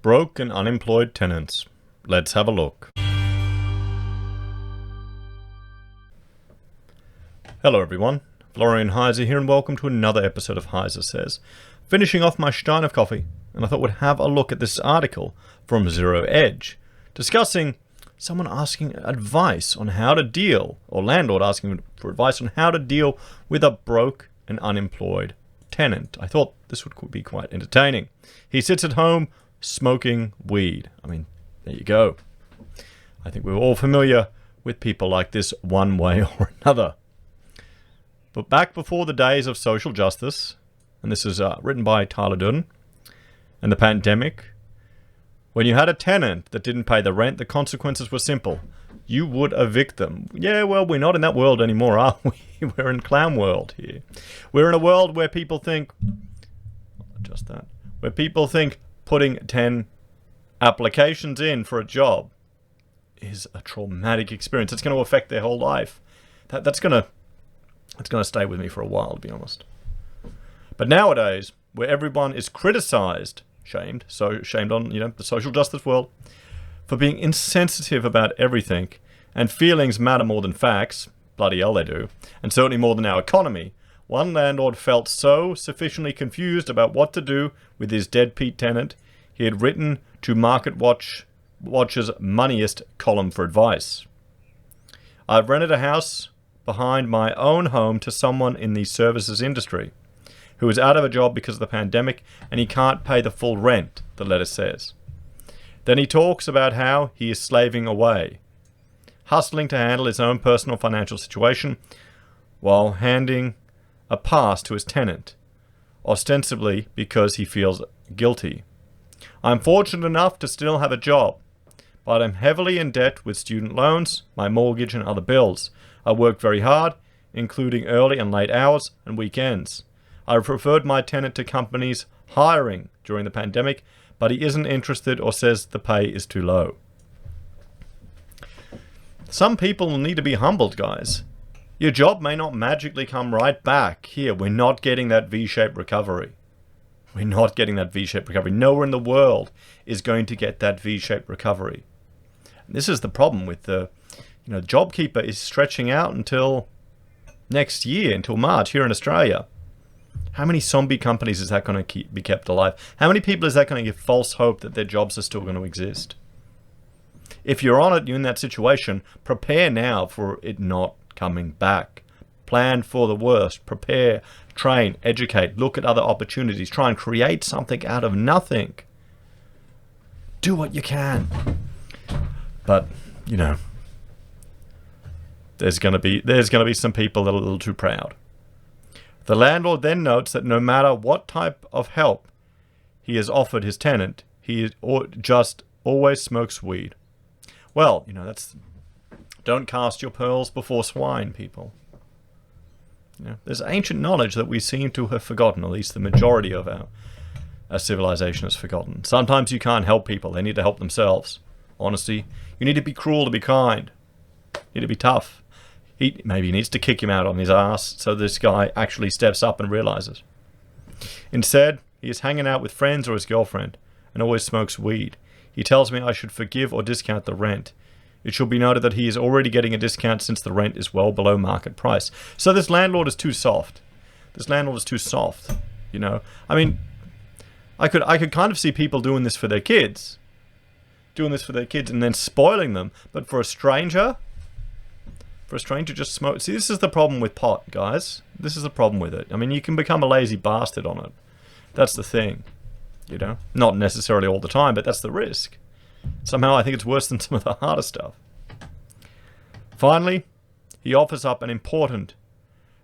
Broke and Unemployed Tenants. Let's have a look. Hello everyone, Florian.Heise here and welcome to another episode of HeiseSays. Finishing off my stein of coffee, and I thought we'd have a look at this article from Zero Edge, discussing someone asking advice on how to deal, or landlord asking for advice on how to deal with a broke and unemployed tenant. I thought this would be quite entertaining. He sits at home smoking weed. I mean, there you go. I think we're all familiar with people like this one way or another. But back before the days of social justice, and this is written by Tyler Durden, and the pandemic, when you had a tenant that didn't pay the rent, the consequences were simple. You would evict them. Yeah, well, we're not in that world anymore, are we? We're in clown world here. We're in a world where people think, where people think putting 10 applications in for a job is a traumatic experience. It's going to affect their whole life. That's going to stay with me for a while, to be honest. But nowadays, where everyone is criticized, shamed on, the social justice world, for being insensitive about everything, and feelings matter more than facts, bloody hell they do, and certainly more than our economy, one landlord felt so sufficiently confused about what to do with his deadbeat tenant, he had written to Market Watch's moneyist column for advice. I've rented a house behind my own home to someone in the services industry who is out of a job because of the pandemic and he can't pay the full rent, the letter says. Then he talks about how he is slaving away, hustling to handle his own personal financial situation while handing a pass to his tenant, ostensibly because he feels guilty. I'm fortunate enough to still have a job, but I'm heavily in debt with student loans, my mortgage and other bills. I work very hard, including early and late hours and weekends. I've referred my tenant to companies hiring during the pandemic, but he isn't interested or says the pay is too low. Some people need to be humbled, guys. Your job may not magically come right back. Here, we're not getting that V-shaped recovery. We're not getting that V-shaped recovery. Nowhere in the world is going to get that V-shaped recovery. And this is the problem with the, JobKeeper is stretching out until next year, until March here in Australia. How many zombie companies is that going to be kept alive? How many people is that going to give false hope that their jobs are still going to exist? If you're in that situation, prepare now for it not coming back. Plan for the worst. Prepare, train, educate, look at other opportunities. Try and create something out of nothing. Do what you can. But, there's going to be some people that are a little too proud. The landlord then notes that no matter what type of help he has offered his tenant, he just always smokes weed. Well, don't cast your pearls before swine, people. There's ancient knowledge that we seem to have forgotten, at least the majority of our civilization has forgotten. Sometimes you can't help people. They need to help themselves. Honestly, you need to be cruel to be kind. You need to be tough. Maybe he needs to kick him out on his ass so this guy actually steps up and realizes. Instead, he is hanging out with friends or his girlfriend and always smokes weed. He tells me I should forgive or discount the rent. It should be noted that he is already getting a discount since the rent is well below market price. So this landlord is too soft. I mean, I could kind of see people doing this for their kids. And then spoiling them. But for a stranger just smoke. See, this is the problem with pot, guys. This is the problem with it. I mean, you can become a lazy bastard on it. That's the thing. Not necessarily all the time, but that's the risk. Somehow I think it's worse than some of the harder stuff. Finally, he offers up an important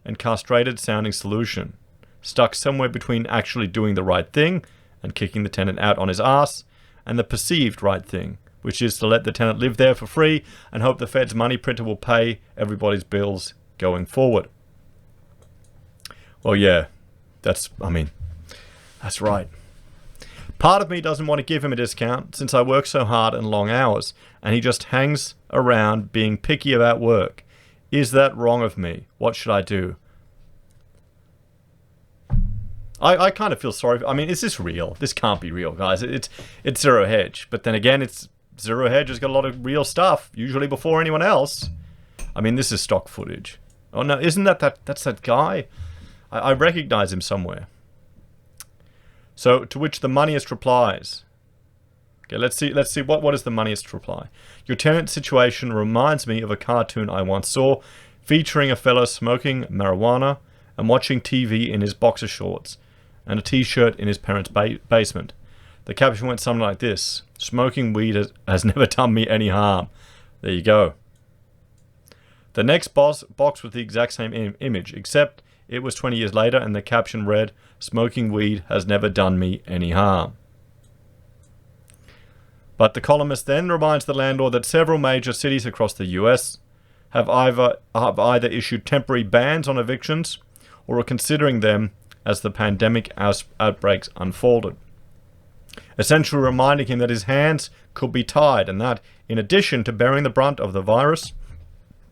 and castrated sounding solution, stuck somewhere between actually doing the right thing and kicking the tenant out on his ass, and the perceived right thing, which is to let the tenant live there for free and hope the Fed's money printer will pay everybody's bills going forward. Well, yeah, that's right. Part of me doesn't want to give him a discount since I work so hard and long hours, and he just hangs around being picky about work. Is that wrong of me? What should I do? I kind of feel sorry. I mean, is this real? This can't be real, guys. It's Zero Hedge. But then again, it's Zero Hedge has got a lot of real stuff, usually before anyone else. I mean, this is stock footage. Oh no, isn't that's that guy? I recognize him somewhere. So, to which the moneyist replies. Okay, let's see what is the moneyist reply. Your tenant situation reminds me of a cartoon I once saw featuring a fellow smoking marijuana and watching TV in his boxer shorts and a t-shirt in his parents' basement. The caption went something like this: smoking weed has never done me any harm. There you go. The next box was the exact same image, except it was 20 years later and the caption read, smoking weed has never done me any harm. But the columnist then reminds the landlord that several major cities across the US have either issued temporary bans on evictions or are considering them as the pandemic outbreaks unfolded. Essentially reminding him that his hands could be tied and that, in addition to bearing the brunt of the virus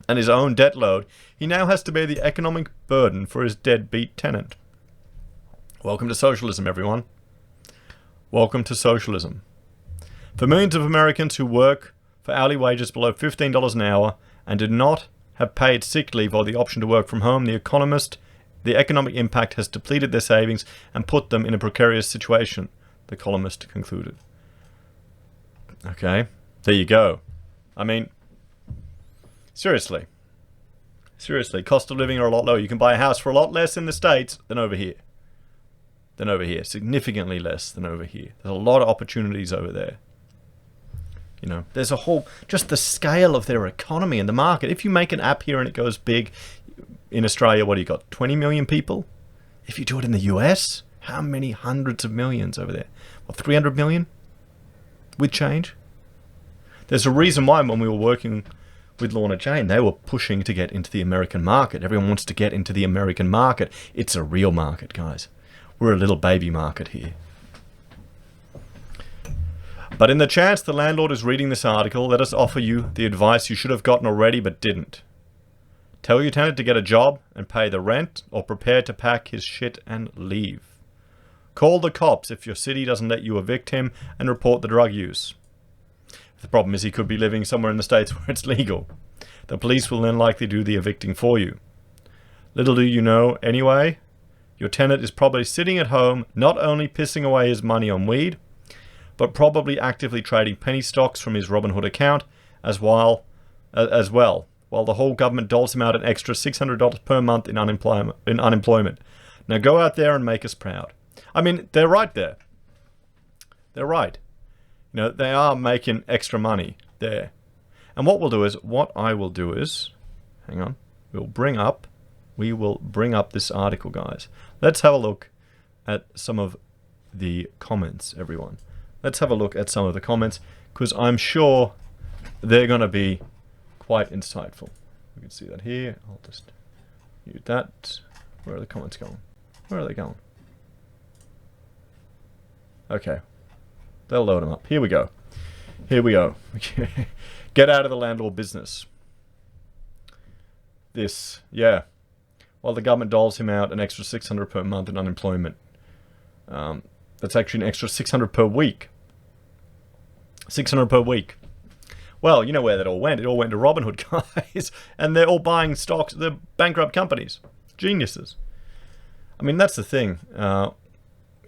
and his own debt load, he now has to bear the economic burden for his deadbeat tenant. Welcome to socialism, everyone. Welcome to socialism. For millions of Americans who work for hourly wages below $15 an hour and do not have paid sick leave or the option to work from home, the economic impact has depleted their savings and put them in a precarious situation, the columnist concluded. Okay, there you go. I mean, seriously, cost of living are a lot lower. You can buy a house for a lot less in the States than over here. Significantly less than over here. There's a lot of opportunities over there. You know, there's a whole, just the scale of their economy and the market. If you make an app here and it goes big, in Australia, what do you got, 20 million people? If you do it in the US, how many hundreds of millions over there? What, 300 million? With change? There's a reason why when we were working with Lorna Jane, they were pushing to get into the American market. Everyone wants to get into the American market. It's a real market, guys. We're a little baby market here. But in the chance the landlord is reading this article, let us offer you the advice you should have gotten already but didn't. Tell your tenant to get a job and pay the rent, or prepare to pack his shit and leave. Call the cops if your city doesn't let you evict him, and report the drug use. The problem is he could be living somewhere in the States where it's legal. The police will then likely do the evicting for you. Little do you know, anyway, your tenant is probably sitting at home, not only pissing away his money on weed, but probably actively trading penny stocks from his Robinhood account as well, while the whole government doles him out an extra $600 per month in unemployment. Now go out there and make us proud. I mean, they're right there. They're right. You know, they are making extra money there. And what I will do is, hang on, we will bring up this article, guys. Let's have a look at some of the comments, everyone. Let's have a look at some of the comments, because I'm sure they're going to be quite insightful. We can see that here. I'll just mute that. Where are the comments going? Where are they going? Okay. They'll load them up. Here we go. Get out of the landlord business. This, yeah. While the government doles him out an extra $600 per month in unemployment. That's actually an extra $600 per week. $600 per week. Well, you know where that all went. It all went to Robinhood, guys. And they're all buying stocks. They're bankrupt companies. Geniuses. I mean, that's the thing.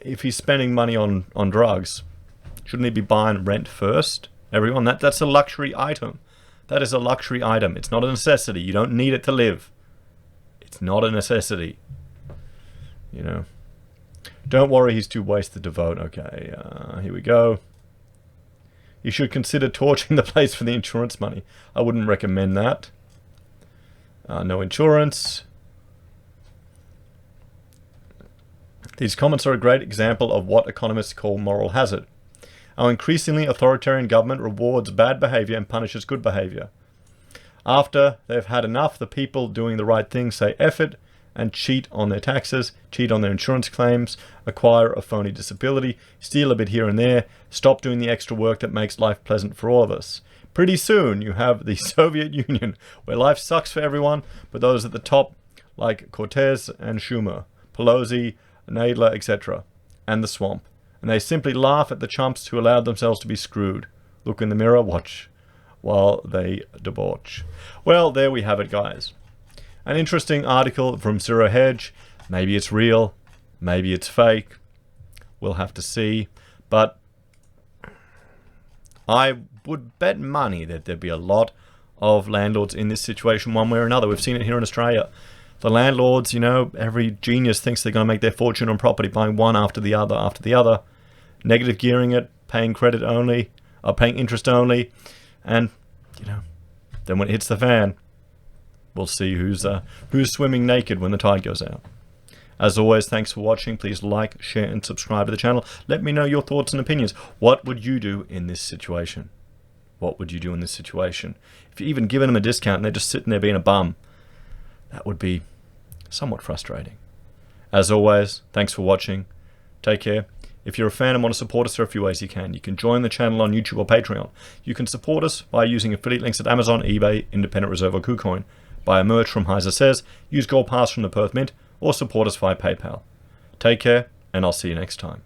If he's spending money on drugs, shouldn't he be buying rent first? Everyone, that's a luxury item. That is a luxury item. It's not a necessity. You don't need it to live. It's not a necessity. You know. Don't worry, he's too wasted to vote. Okay, here we go. You should consider torching the place for the insurance money. I wouldn't recommend that. No insurance. These comments are a great example of what economists call moral hazard. Our increasingly authoritarian government rewards bad behavior and punishes good behavior. After they've had enough, the people doing the right thing say F it and cheat on their taxes, cheat on their insurance claims, acquire a phony disability, steal a bit here and there, stop doing the extra work that makes life pleasant for all of us. Pretty soon you have the Soviet Union, where life sucks for everyone, but those at the top, like Cortez and Schumer, Pelosi, Nadler, etc., and the swamp. And they simply laugh at the chumps who allowed themselves to be screwed. Look in the mirror, watch while they debauch. Well, there we have it, guys. An interesting article from Zero Hedge. Maybe it's real, maybe it's fake. We'll have to see. But I would bet money that there'd be a lot of landlords in this situation one way or another. We've seen it here in Australia. The landlords, you know, every genius thinks they're going to make their fortune on property buying one after the other, negative gearing it, paying credit only, or paying interest only, and, you know, then when it hits the fan, we'll see who's swimming naked when the tide goes out. As always, thanks for watching. Please like, share, and subscribe to the channel. Let me know your thoughts and opinions. What would you do in this situation? What would you do in this situation? If you're even giving them a discount and they're just sitting there being a bum, that would be somewhat frustrating. As always, thanks for watching. Take care. If you're a fan and want to support us, there are a few ways you can. You can join the channel on YouTube or Patreon. You can support us by using affiliate links at Amazon, eBay, Independent Reserve, or Kucoin. Buy a merch from HeiseSays, use Gold Pass from the Perth Mint, or support us via PayPal. Take care, and I'll see you next time.